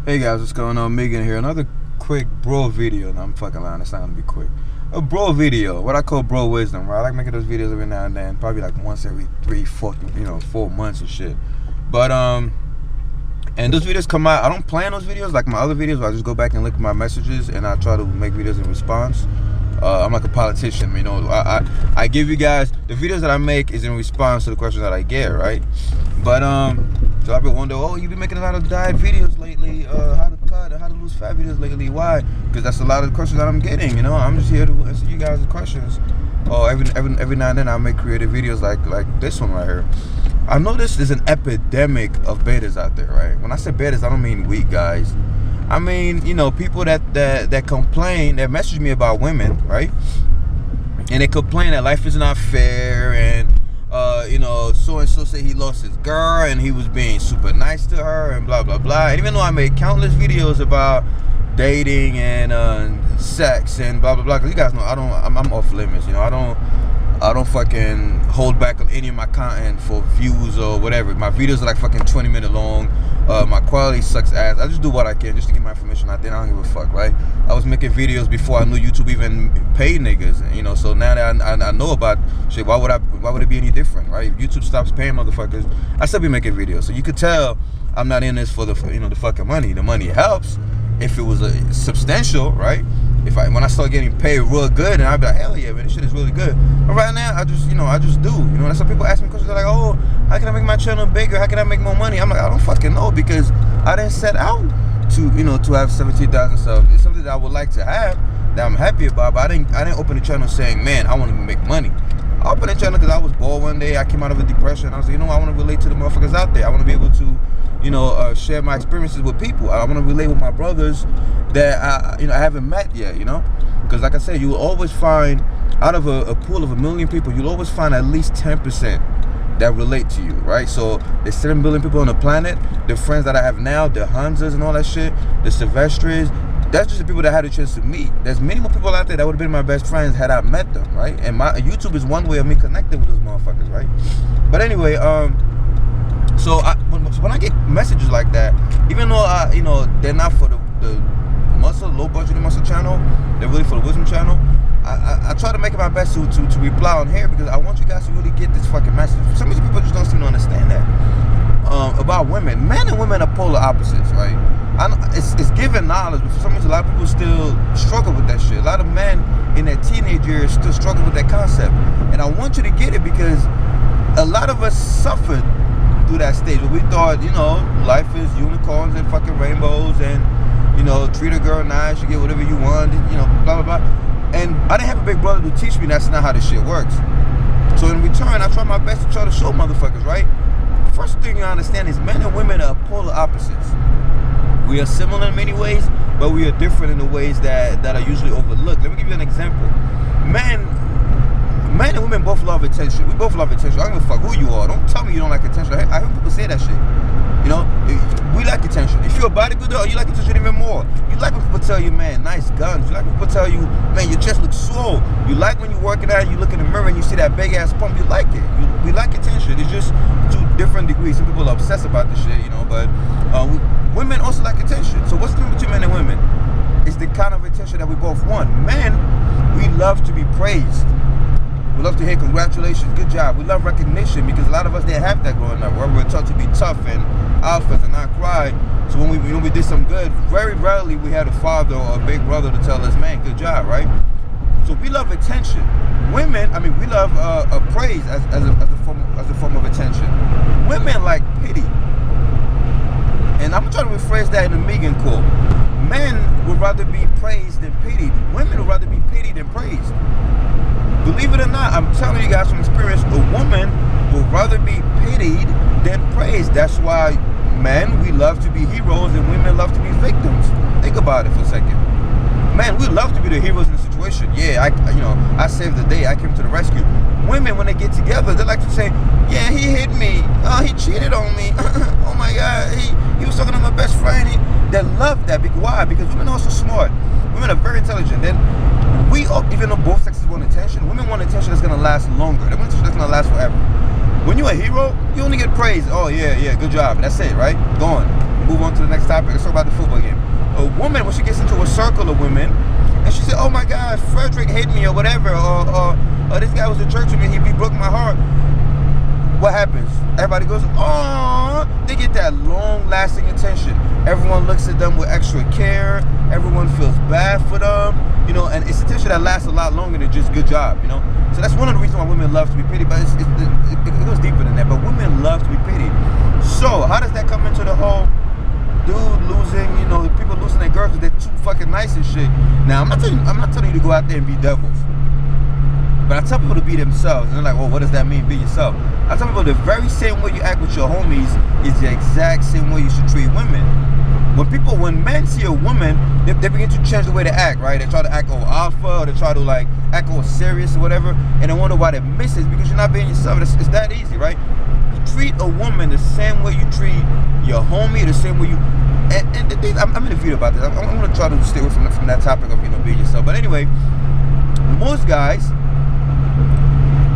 Hey guys, what's going on? Megan here. Another quick bro video. No, I'm fucking lying. It's not gonna be quick. A bro video. What I call bro wisdom, right? I like making those videos every now and then. Probably like once every 4 months and shit. But and those videos come out. I don't plan those videos like my other videos where I just go back and look at my messages and I try to make videos in response. I'm like a politician, you know. I give you guys the videos that I make is in response to the questions that I get, right? But so I've been wondering, oh, you've been making a lot of diet videos lately, how to cut, how to lose fat videos lately. Why? Because that's a lot of the questions that I'm getting, you know. I'm just here to answer you guys' questions. Oh, every now and then I make creative videos like this one right here. I noticed there's an epidemic of betas out there, right? When I say betas, I don't mean weak guys. I mean, you know, people that complain, that message me about women, right? And they complain that life is not fair, and you know, so and so say he lost his girl and he was being super nice to her and blah blah blah. And even though I made countless videos about dating and sex and blah blah blah, because you guys know I'm off limits, you know. I don't fucking hold back on any of my content for views or whatever. My videos are like fucking 20-minute long. My quality sucks ass. I just do what I can just to get my information out there. I don't give a fuck, right? I was making videos before I knew YouTube even paid niggas, you know. So now that I know about shit, why would it be any different, right? If YouTube stops paying motherfuckers, I still be making videos. So you could tell I'm not in this for the fucking money. The money helps if it was substantial, right? When I start getting paid real good, and I'd be like, hell yeah, man, this shit is really good. But right now, I just do. You know, that's why people ask me questions. They're like, oh, how can I make my channel bigger? How can I make more money? I'm like, I don't fucking know, because I didn't set out to have 17,000 subs. It's something that I would like to have, that I'm happy about, but I didn't open the channel saying, man, I want to make money. I opened the channel because I was bored one day. I came out of a depression. I was like, you know, I want to relate to the motherfuckers out there. I want to be able to, share my experiences with people. I want to relate with my brothers that I haven't met yet, you know? Because like I said, you will always find, out of a pool of 1 million people, you'll always find at least 10% that relate to you, right? So there's 7 billion people on the planet. The friends that I have now, the Hansas and all that shit, the Sylvestris, that's just the people that I had a chance to meet. There's many more people out there that would have been my best friends had I met them, right? And my YouTube is one way of me connecting with those motherfuckers, right? But anyway, so when I get messages like that, even though they're not for the muscle, low budget muscle channel, they're really for the wisdom channel. I try to make it my best to reply on here, because I want you guys to really get this fucking message. Some of these people just don't seem to understand that about women. Men and women are polar opposites, right? It's given knowledge, but for some reason a lot of people still struggle with that shit. A lot of men in their teenage years still struggle with that concept, and I want you to get it, because a lot of us suffered through that stage where we thought, life is unicorns and fucking rainbows, and treat a girl nice, you get whatever you want, blah blah blah. And I didn't have a big brother to teach me that's not how this shit works. So in return, I try my best to try to show motherfuckers, right? First thing you understand is men and women are polar opposites. We are similar in many ways, but we are different in the ways that are usually overlooked. Let me give you an example. Men and women both love attention. We both love attention. I don't give a fuck who you are. Don't tell me you don't like attention. I hear people say that shit. We like attention. If you're a bodybuilder, you like attention even more. You like when people tell you, man, nice guns. You like when people tell you, man, your chest looks swole. You like when you're working out, you look in the mirror and you see that big ass pump. You like it. We like attention. It's just to different degrees. Some people are obsessed about this shit, but women also like attention. So what's the difference between men and women? It's the kind of attention that we both want. Men, we love to be praised. We love to hear congratulations, good job. We love recognition, because a lot of us didn't have that growing up. Where we were taught to be tough and alphas and not cry. So when we did some good, very rarely we had a father or a big brother to tell us, man, good job, right? So we love attention. Women, we love praise as a form of attention. Women like pity. And I'm trying to rephrase that in a Megan quote. Men would rather be praised than pitied. Women would rather be pitied than praised. Believe it or not, I'm telling you guys from experience, a woman would rather be pitied than praised. That's why men, we love to be heroes, and women love to be victims. Think about it for a second. Man, we love to be the heroes in a situation. Yeah, I saved the day. I came to the rescue. Women, when they get together, they like to say, yeah, he hit me. Oh, he cheated on me. Oh my God, he was talking to my best friend. They love that. Why? Because women are so smart. Women are very intelligent. Then even though both sexes want attention, women want attention that's gonna last longer. They want attention that's gonna last forever. When you're a hero, you only get praise. Oh yeah, good job. That's it, right? Gone. move on to the next topic. Let's talk about the football game. A woman, when she gets into a circle of women, and she said, oh my God, Frederick hit me or whatever, or this guy was a jerk to me, he broke my heart. What happens? Everybody goes, oh, they get that long-lasting attention. Everyone looks at them with extra care. Everyone feels bad for them, you know, and it's attention that lasts a lot longer than just good job, you know. So that's one of the reasons why women love to be pitied, but it goes deeper than that. But women love to be pitied. So how does that come into the whole dude losing, you know, people losing their girls because they're too fucking nice and shit? Now, I'm not telling you to go out there and be devils. But I tell people to be themselves, and they're like, well, what does that mean, be yourself? I tell people the very same way you act with your homies is the exact same way you should treat women. When men see a woman, they begin to change the way they act, right? They try to act all alpha, or they try to like act all serious or whatever, and they wonder why they miss it, because you're not being yourself. It's that easy, right? You treat a woman the same way you treat your homie, the same way you... And the thing, I'm in a video about this. I'm going to try to stay away from that topic of, you know, being yourself. But anyway, most guys...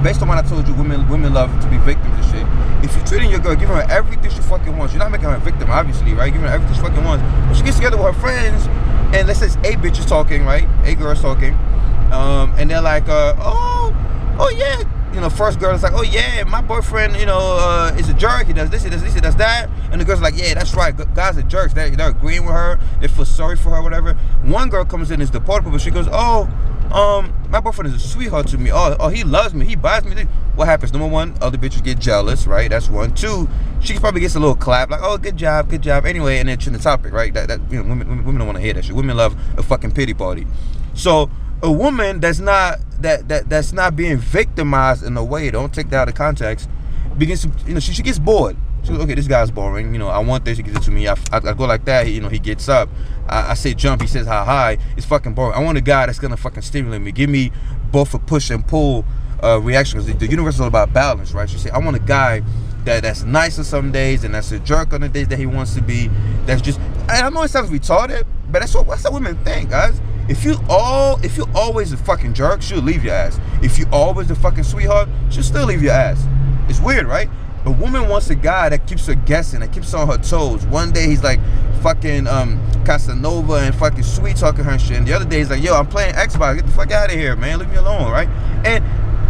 Based on what I told you, women love to be victims and shit. If you're treating your girl, giving her everything she fucking wants, you're not making her a victim, obviously, right? Giving her everything she fucking wants. When she gets together with her friends, and let's say a bitch is talking, right? A girl's talking, and they're like, oh yeah. You know, first girl is like, oh yeah, my boyfriend, you know, is a jerk. He does this, he does this, he does that. And the girl's like, yeah, that's right. Guys are jerks. They're agreeing with her. They feel sorry for her, whatever. One girl comes in, is deportable, but she goes, my boyfriend is a sweetheart to me. Oh, he loves me. He buys me things. What happens? Number one, other bitches get jealous, right? That's one. Two, she probably gets a little clap, like, oh, good job. Anyway, and then to the topic, right? That you know, women don't want to hear that shit. Women love a fucking pity party. So a woman that's not being victimized in a way, don't take that out of context, begins to, you know, she gets bored. She goes, okay, this guy's boring. You know, I want this. He gives it to me. I go like that. You know, he gets up. I say jump. He says how high. It's fucking boring. I want a guy that's gonna fucking stimulate me. Give me both a push and pull reaction. Because the universe is all about balance, right? She say, I want a guy that's nice on some days and that's a jerk on the days that he wants to be. That's just. And I know it sounds retarded, but that's what women think, guys. If you always a fucking jerk, she'll leave your ass. If you always a fucking sweetheart, she'll still leave your ass. It's weird, right? A woman wants a guy that keeps her guessing, that keeps her on her toes. One day he's like fucking Casanova and fucking sweet talking her and shit. And the other day he's like, yo, I'm playing Xbox. Get the fuck out of here, man. Leave me alone, right? And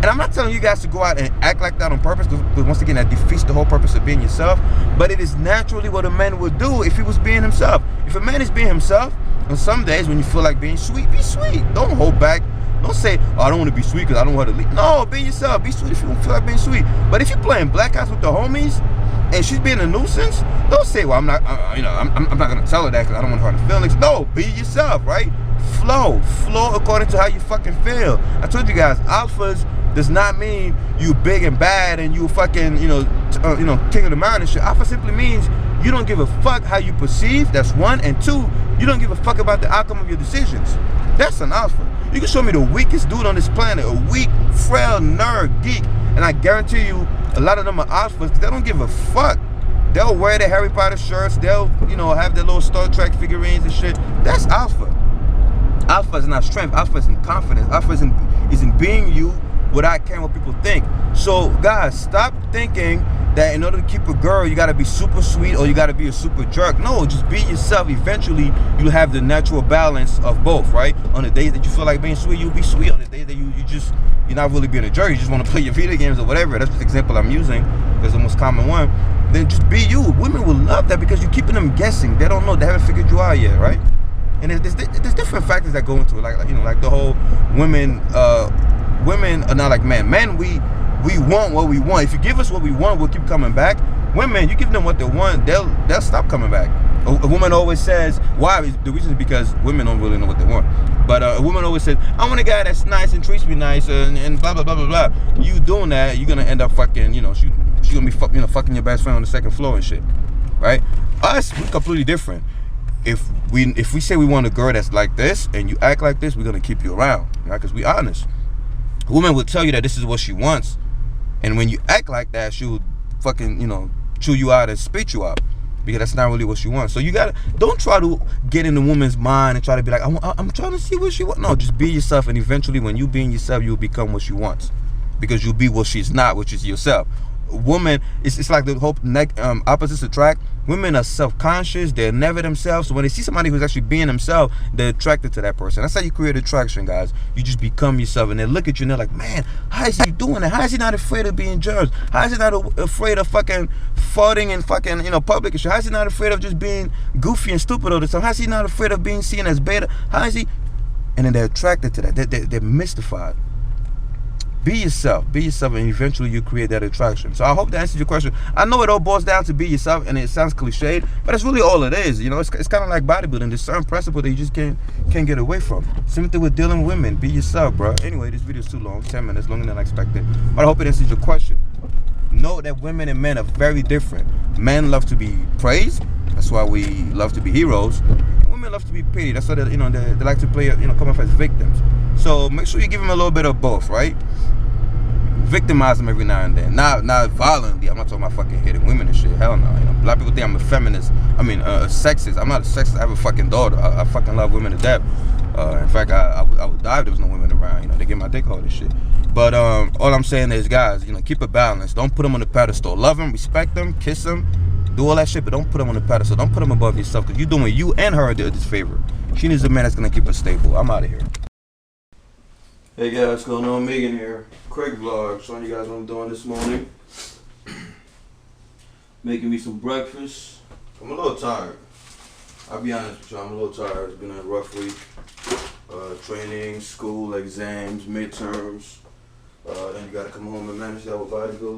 I'm not telling you guys to go out and act like that on purpose, because once again, that defeats the whole purpose of being yourself. But it is naturally what a man would do if he was being himself. If a man is being himself, on some days when you feel like being sweet, be sweet. Don't hold back. Don't say, oh, I don't want to be sweet because I don't want to leave. No, be yourself. Be sweet if you don't feel like being sweet. But if you're playing black house with the homies and she's being a nuisance, don't say, well, I'm not going to tell her that because I don't want her to feelings. No, be yourself, right? Flow according to how you fucking feel. I told you guys, alphas does not mean you big and bad and you fucking, king of the mountain and shit. Alpha simply means you don't give a fuck how you perceive. That's one. And two, you don't give a fuck about the outcome of your decisions. That's an alpha. You can show me the weakest dude on this planet, a weak, frail, nerd, geek, and I guarantee you a lot of them are alphas. They don't give a fuck. They'll wear their Harry Potter shirts. They'll, have their little Star Trek figurines and shit. That's alpha. Alpha is not strength. Alpha is in confidence. Alpha is in being you without caring what people think. So, guys, stop thinking that in order to keep a girl, you gotta be super sweet or you gotta be a super jerk. No, just be yourself. Eventually, you'll have the natural balance of both, right? On the days that you feel like being sweet, you'll be sweet. On the days that you're not really being a jerk, you just want to play your video games or whatever. That's the example I'm using because the most common one. Then just be you. Women will love that because you're keeping them guessing. They don't know. They haven't figured you out yet, right? And there's different factors that go into it, like the whole women are not like men. Men, we want what we want. If you give us what we want, we'll keep coming back. Women, you give them what they want, they'll stop coming back. A woman always says, why? The reason is because women don't really know what they want. But a woman always says, I want a guy that's nice and treats me nice and blah blah blah blah blah. You doing that, you're gonna end up fucking, she's gonna be fucking your best friend on the second floor and shit, right? Us, we're completely different. If we say we want a girl that's like this and you act like this, we're gonna keep you around, right? Because we honest. A woman will tell you that this is what she wants, and when you act like that, she'll fucking chew you out and spit you out, because that's not really what she wants. So don't try to get in the woman's mind and try to be like, I'm trying to see what she wants. No, just be yourself, and eventually when you being yourself, you'll become what she wants, because you'll be what she's not, which is yourself. woman, it's like the whole opposites attract. Women are self-conscious, they're never themselves, so when they see somebody who's actually being themselves, they're attracted to that person. That's how you create attraction, guys. You just become yourself, and they look at you and they're like, man, how is he doing it? How is he not afraid of being judged? How is he not afraid of fucking farting and fucking, you know, public and shit? How is he not afraid of just being goofy and stupid all the time? How is he not afraid of being seen as beta? How is he? And then they're attracted to that. They're mystified. Be yourself, and eventually you create that attraction. So I hope that answers your question. I know it all boils down to be yourself, and it sounds cliched, but it's really all it is. You know, it's kind of like bodybuilding. There's certain principles that you just can't get away from. Same thing with dealing with women. Be yourself, bro. Anyway, this video is too long, 10 minutes, longer than I expected. But I hope it answers your question. Know that women and men are very different. Men love to be praised. That's why we love to be heroes. Women love to be pitied. That's why they like to play, come off as victims. So make sure you give them a little bit of both, right? Victimize them every now and then. Not violently. I'm not talking about fucking hitting women and shit. Hell no. A lot of people think I'm a feminist. I mean, a sexist. I'm not a sexist. I have a fucking daughter. I fucking love women to death. In fact, I would die if there was no women around. They get my dick hard and shit. But all I'm saying is, guys, keep it balanced. Don't put them on the pedestal. Love them, respect them, kiss them, do all that shit, but don't put them on the pedestal. Don't put them above yourself, because you're doing you and her a disfavor. She needs a man that's gonna keep her stable. I'm out of here. Hey guys, what's going on? Megan here. Quick vlog, showing you guys what I'm doing this morning. Making me some breakfast. I'm a little tired. I'll be honest with you, I'm a little tired. It's been a rough week. Training, school, exams, midterms. Then you gotta come home and manage that with body goals.